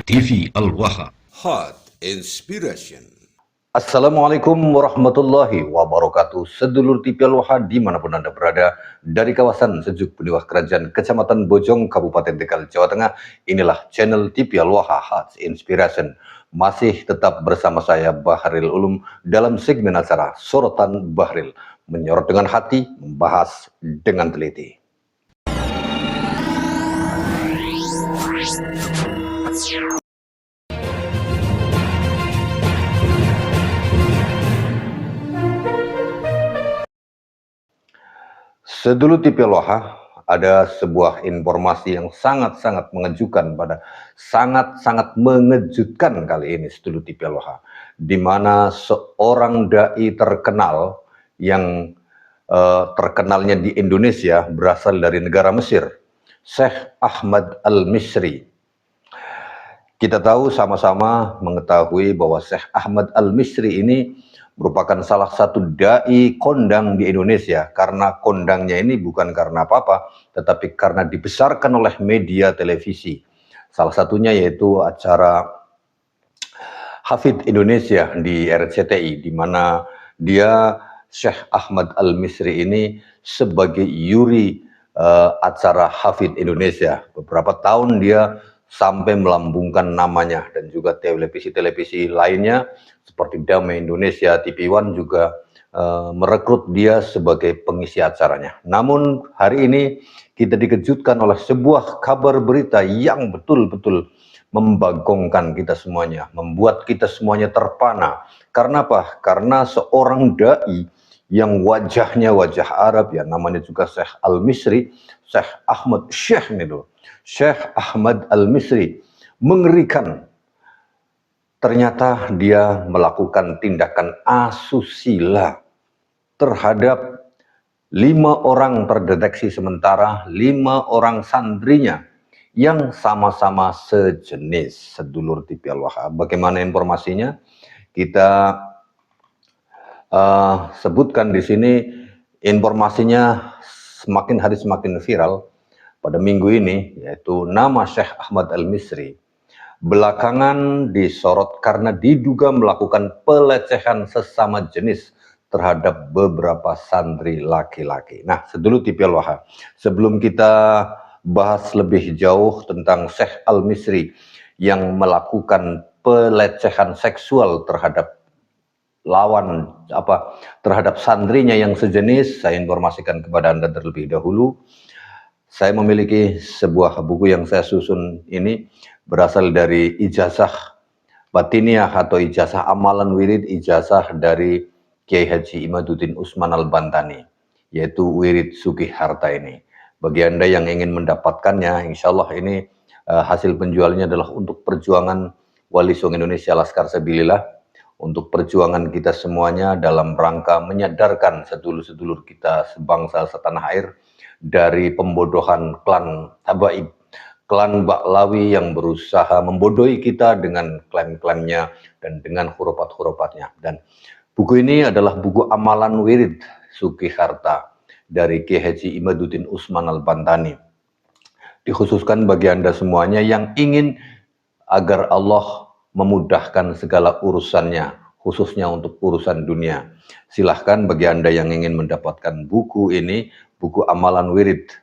TV Al-Waha. Hot Inspiration. Assalamualaikum warahmatullahi wabarakatuh. Sedulur TV Al-Waha dimanapun Anda berada, dari kawasan Sejuk Beniwah Kerajaan Kecamatan Bojong, Kabupaten Tegal, Jawa Tengah, inilah channel TV Al-Waha Hot Inspiration. Masih tetap bersama saya Bahril Ulum dalam segmen acara Sorotan Bahril, menyorot dengan hati, membahas dengan teliti. Sedulur TV Al-Waha, ada sebuah informasi yang sangat-sangat mengejutkan mengejutkan kali ini sedulur TV Al-Waha, di mana seorang dai terkenal yang terkenalnya di Indonesia berasal dari negara Mesir, Syekh Ahmad Al-Misri. Kita tahu sama-sama mengetahui bahwa Syekh Ahmad Al-Misri ini merupakan salah satu dai kondang di Indonesia, karena kondangnya ini bukan karena apa-apa, tetapi karena dibesarkan oleh media televisi. Salah satunya yaitu acara Hafidh Indonesia di RCTI, di mana dia Syekh Ahmad Al-Misri ini sebagai juri acara Hafidh Indonesia. Beberapa tahun dia sampai melambungkan namanya, dan juga televisi-televisi lainnya seperti Damai Indonesia, TV One juga merekrut dia sebagai pengisi acaranya. Namun hari ini kita dikejutkan oleh sebuah kabar berita yang betul-betul membagongkan kita semuanya, membuat kita semuanya terpana. Karena apa? Karena seorang dai yang wajahnya wajah Arab, ya namanya juga Syekh Al-Misri, Syekh Ahmad Syekh Ahmad Al-Misri, mengerikan. Ternyata dia melakukan tindakan asusila terhadap 5 orang terdeteksi sementara, 5 orang santrinya yang sama-sama sejenis, sedulur TV Al-Waha. Bagaimana informasinya? Kita sebutkan di sini. Informasinya semakin hari semakin viral pada minggu ini, yaitu nama Syekh Ahmad Al-Misri belakangan disorot karena diduga melakukan pelecehan sesama jenis terhadap beberapa santri laki-laki. Nah, sedulur TV Al-Waha, sebelum kita bahas lebih jauh tentang Syekh Al-Misri yang melakukan pelecehan seksual terhadap terhadap santrinya yang sejenis, saya informasikan kepada Anda terlebih dahulu. Saya memiliki sebuah buku yang saya susun ini, berasal dari ijazah batiniah atau ijazah amalan wirid, ijazah dari Kiai Haji Imaduddin Usman Al-Bantani, yaitu wirid Sugih Harta ini. Bagi Anda yang ingin mendapatkannya, insya Allah ini hasil penjualnya adalah untuk perjuangan Wali Songo Indonesia Laskar Sabilillah, untuk perjuangan kita semuanya dalam rangka menyadarkan sedulur-sedulur kita sebangsa setanah air dari pembodohan klan Habaib, klan Baklawi yang berusaha membodohi kita dengan klaim-klaimnya dan dengan hurufat-hurufatnya. Dan buku ini adalah buku amalan wirid Sugih Harta dari Kiai Haji Imaduddin Usman Al-Bantani, dikhususkan bagi Anda semuanya yang ingin agar Allah memudahkan segala urusannya, khususnya untuk urusan dunia. Silahkan bagi Anda yang ingin mendapatkan buku ini, buku amalan wirid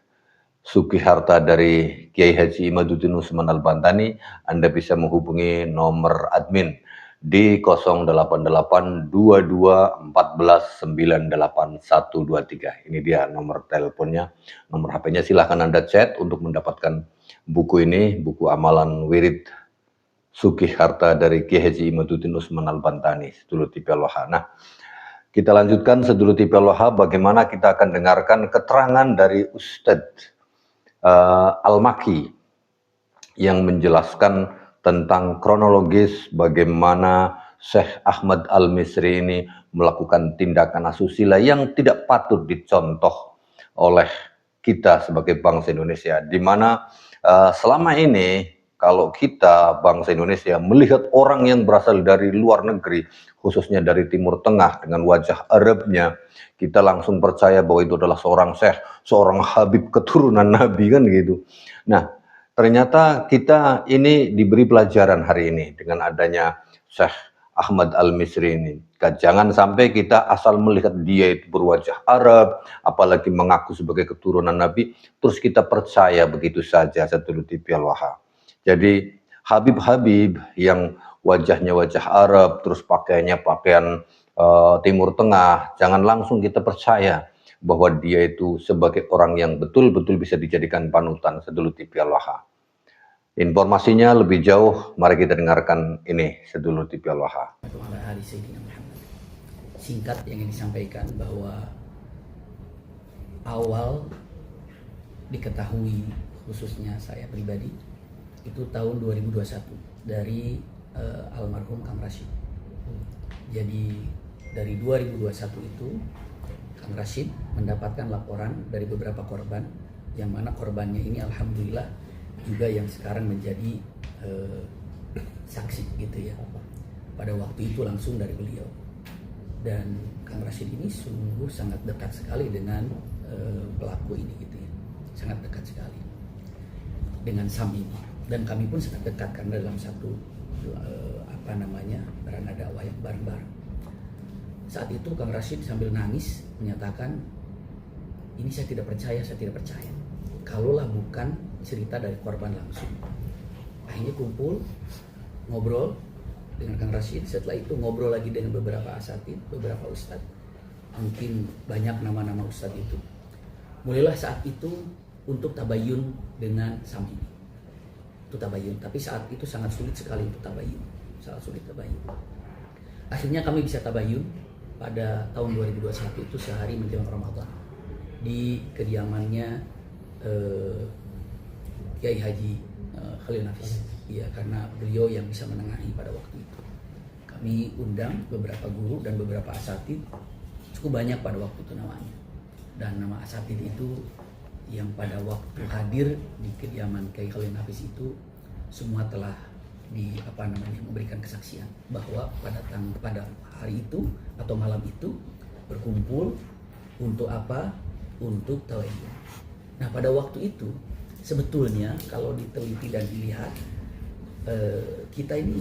Sugih Harta dari Kiai Haji Imaduddin Usman Al-Bantani, Anda bisa menghubungi nomor admin di 0882214981123. Ini dia nomor teleponnya, nomor HP-nya. Silahkan Anda chat untuk mendapatkan buku ini, buku amalan wirid Sugih Harta dari Kiai Haji Imaduddin Usman Al-Bantani, sedulur TV Al-Waha. Nah, kita lanjutkan sedulur TV Al-Waha, bagaimana kita akan dengarkan keterangan dari Ustadz Al-Maki yang menjelaskan tentang kronologis bagaimana Syekh Ahmad Al-Misri ini melakukan tindakan asusila yang tidak patut dicontoh oleh kita sebagai bangsa Indonesia, di mana selama ini kalau kita bangsa Indonesia melihat orang yang berasal dari luar negeri, khususnya dari Timur Tengah dengan wajah Arabnya, kita langsung percaya bahwa itu adalah seorang syekh, seorang habib keturunan Nabi kan gitu. Nah, Ternyata kita ini diberi pelajaran hari ini dengan adanya Syekh Ahmad Al-Misri ini. Jangan sampai kita asal melihat dia itu berwajah Arab, apalagi mengaku sebagai keturunan Nabi, terus kita percaya begitu saja seturuti pialwaha. Jadi Habib-Habib yang wajahnya wajah Arab, terus pakaiannya pakaian Timur Tengah, jangan langsung kita percaya bahwa dia itu sebagai orang yang betul-betul bisa dijadikan panutan sedulur TV Al-Waha. Informasinya lebih jauh, mari kita dengarkan ini sedulur TV Al-Waha. Singkat yang ingin disampaikan bahwa awal diketahui khususnya saya pribadi itu tahun 2021 dari almarhum Kang Rashid. Jadi dari 2021 itu Kang Rashid mendapatkan laporan dari beberapa korban, yang mana korbannya ini alhamdulillah juga yang sekarang menjadi saksi gitu ya. Pada waktu itu langsung dari beliau. Dan Kang Rashid ini sungguh sangat dekat sekali dengan pelaku ini gitu ya. Sangat dekat sekali dengan Sam ini. Dan kami pun sangat dekat karena dalam satu berana dakwah yang bareng-bareng. Saat itu Kang Rashid sambil nangis menyatakan, ini saya tidak percaya. Kalaulah bukan cerita dari korban langsung. Akhirnya kumpul, ngobrol dengan Kang Rashid. Setelah itu ngobrol lagi dengan beberapa asatid, beberapa ustadz. Mungkin banyak nama-nama ustadz itu. Mulailah saat itu untuk tabayun dengan Sam ini. Itu tabayun, tapi saat itu sangat sulit sekali untuk tabayun. Akhirnya kami bisa tabayun pada tahun 2021 itu sehari menjelang Ramadan di kediamannya Kiai Haji Khalil Nafis. Ya, karena beliau yang bisa menengahi pada waktu itu. Kami undang beberapa guru dan beberapa asatid, cukup banyak pada waktu itu namanya. Dan nama asatid itu yang pada waktu hadir di kediaman Kiai Khalil Nafis itu semua telah memberikan kesaksian bahwa pada hari itu atau malam itu berkumpul untuk apa? Untuk tabayun. Nah, pada waktu itu sebetulnya kalau diteliti dan dilihat, kita ini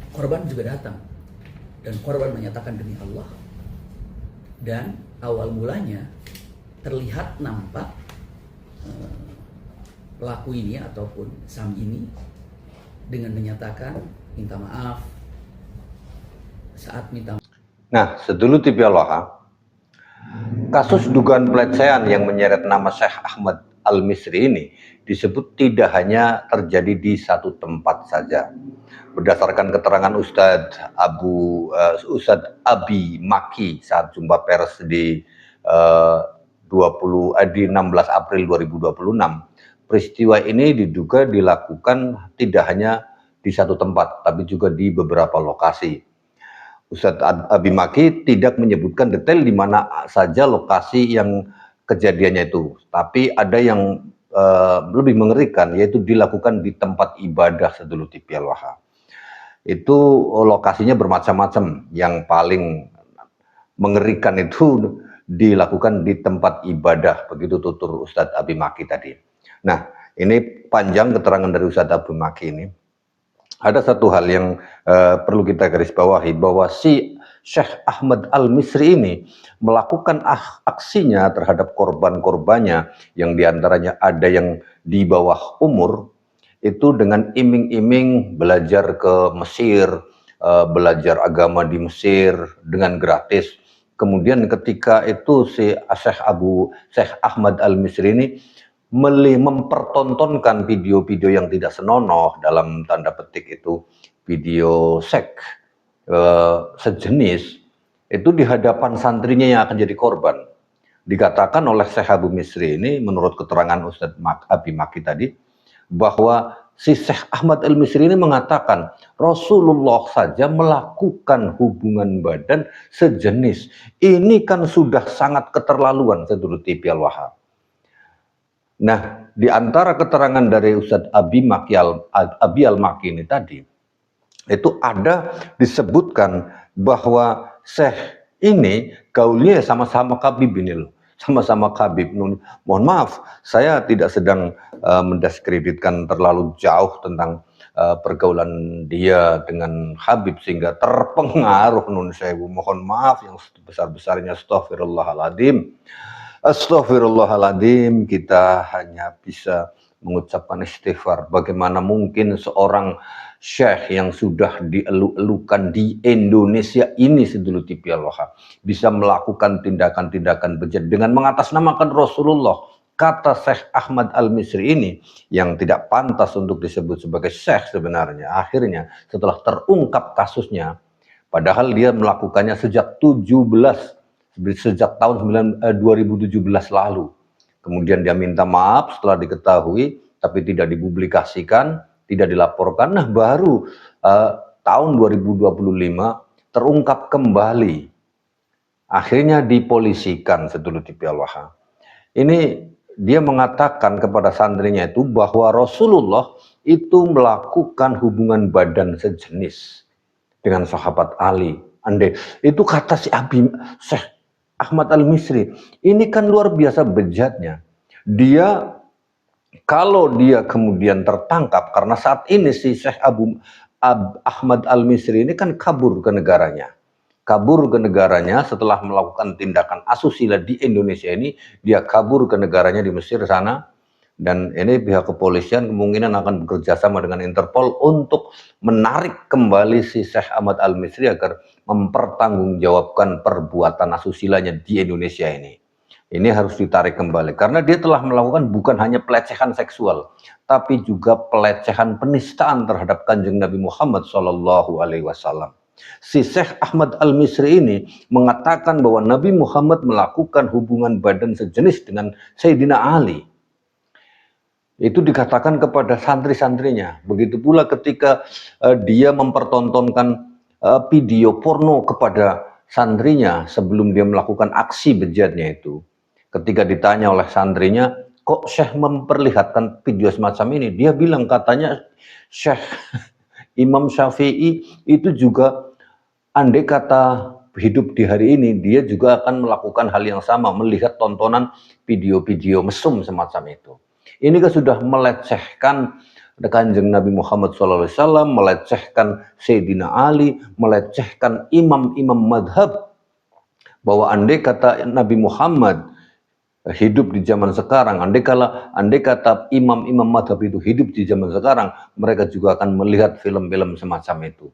korban juga datang dan korban menyatakan demi Allah, dan awal mulanya terlihat nampak pelaku ini ataupun Sam ini dengan menyatakan minta maaf saat minta. Nah, sedulur TV Al-Waha, kasus dugaan pelecehan yang menyeret nama Syekh Ahmad Al-Misri ini disebut tidak hanya terjadi di satu tempat saja. Berdasarkan keterangan Ustadz Abi Maki saat jumpa pers di 16 April 2026, peristiwa ini diduga dilakukan tidak hanya di satu tempat, tapi juga di beberapa lokasi. Ustadz Abi Maki tidak menyebutkan detail di mana saja lokasi yang kejadiannya itu, tapi ada yang lebih mengerikan, yaitu dilakukan di tempat ibadah sedulur TV Al-Waha. Itu lokasinya bermacam-macam, yang paling mengerikan itu dilakukan di tempat ibadah, begitu tutur Ustadz Abi Maki tadi. Nah, ini panjang keterangan dari Ustadz Abi Maki ini. Ada satu hal yang perlu kita garis bawahi, bahwa si Syekh Ahmad Al-Misri ini melakukan aksinya terhadap korban-korbannya, yang diantaranya ada yang di bawah umur, itu dengan iming-iming belajar ke Mesir, belajar agama di Mesir dengan gratis. Kemudian ketika itu si Syekh Ahmad Al-Misri ini mempertontonkan video-video yang tidak senonoh, dalam tanda petik itu video seks sejenis, itu di hadapan santrinya yang akan jadi korban. Dikatakan oleh Syekh Abu Misri ini, menurut keterangan Ustadz Abi Maki tadi, bahwa si Syekh Ahmad Al-Misri ini mengatakan Rasulullah saja melakukan hubungan badan sejenis. Ini kan sudah sangat keterlaluan sedulur TV Al-Waha. Nah, di antara keterangan dari Ustadz Abi Al-Maki ini tadi, itu ada disebutkan bahwa Syekh ini gaulnya sama-sama Habib ini loh. sama-sama Khabib. Mohon maaf, saya tidak sedang mendiskreditkan terlalu jauh tentang pergaulan dia dengan Habib sehingga terpengaruh nun sewu. Mohon maaf yang sebesar-besarnya, astagfirullahaladzim. Astagfirullahaladzim, kita hanya bisa mengucapkan istighfar. Bagaimana mungkin seorang syekh yang sudah dieluk-elukan di Indonesia ini sedulur TV Allah bisa melakukan tindakan-tindakan bejat dengan mengatasnamakan Rasulullah. Kata Syekh Ahmad Al-Misri ini yang tidak pantas untuk disebut sebagai syekh sebenarnya. Akhirnya setelah terungkap kasusnya, padahal dia melakukannya sejak tahun 2017 lalu. Kemudian dia minta maaf setelah diketahui, tapi tidak dipublikasikan, tidak dilaporkan. Nah, baru tahun 2025 terungkap kembali. Akhirnya dipolisikan sedulur TV Allah. Ini dia mengatakan kepada santrinya itu bahwa Rasulullah itu melakukan hubungan badan sejenis dengan sahabat Ali. Andai itu kata si Syekh Ahmad Al-Misri. Ini kan luar biasa bejatnya. Dia kalau dia kemudian tertangkap, karena saat ini si Syekh Ahmad Al-Misri ini kan kabur ke negaranya. Kabur ke negaranya setelah melakukan tindakan asusila di Indonesia ini, dia kabur ke negaranya di Mesir sana, dan ini pihak kepolisian kemungkinan akan bekerja sama dengan Interpol untuk menarik kembali si Syekh Ahmad Al-Misri agar mempertanggungjawabkan perbuatan asusilanya di Indonesia ini. Ini harus ditarik kembali karena dia telah melakukan bukan hanya pelecehan seksual, tapi juga pelecehan penistaan terhadap Kanjeng Nabi Muhammad SAW. Si Syekh Ahmad Al-Misri ini mengatakan bahwa Nabi Muhammad melakukan hubungan badan sejenis dengan Sayyidina Ali. Itu dikatakan kepada santri-santrinya. Begitu pula ketika dia mempertontonkan video porno kepada santrinya sebelum dia melakukan aksi bejatnya itu. Ketika ditanya oleh santrinya, kok Syekh memperlihatkan video semacam ini? Dia bilang katanya Syekh Imam Syafi'i itu juga andai kata hidup di hari ini, dia juga akan melakukan hal yang sama, melihat tontonan video-video mesum semacam itu. Ini kan sudah melecehkan Kanjeng Nabi Muhammad SAW, melecehkan Sayyidina Ali, melecehkan imam-imam madhab, bahwa andai kata Nabi Muhammad hidup di zaman sekarang, andai kata imam-imam madhab itu hidup di zaman sekarang, mereka juga akan melihat film-film semacam itu.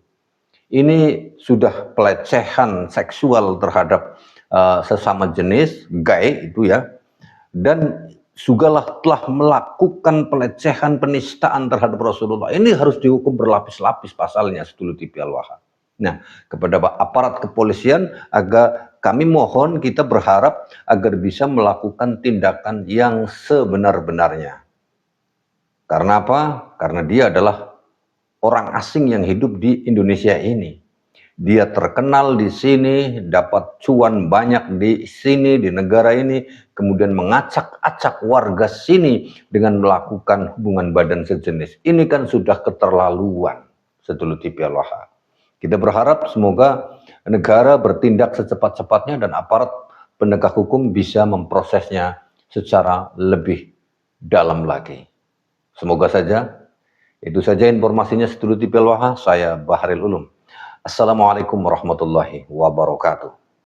Ini sudah pelecehan seksual terhadap sesama jenis, gay itu ya, dan sugalah telah melakukan pelecehan penistaan terhadap Rasulullah. Ini harus dihukum berlapis-lapis pasalnya sedulur TV Al-Waha. Nah, kepada aparat kepolisian agar kami mohon, kita berharap agar bisa melakukan tindakan yang sebenar-benarnya. Karena apa? Karena dia adalah orang asing yang hidup di Indonesia ini. Dia terkenal di sini, dapat cuan banyak di sini, di negara ini, kemudian mengacak-acak warga sini dengan melakukan hubungan badan sejenis. Ini kan sudah keterlaluan, sedulur TV Al-Waha. Kita berharap semoga negara bertindak secepat-cepatnya dan aparat penegak hukum bisa memprosesnya secara lebih dalam lagi. Semoga saja. Itu saja informasinya sedulur TV Al-Waha. Saya Bahril Ulum. Assalamualaikum warahmatullahi wabarakatuh.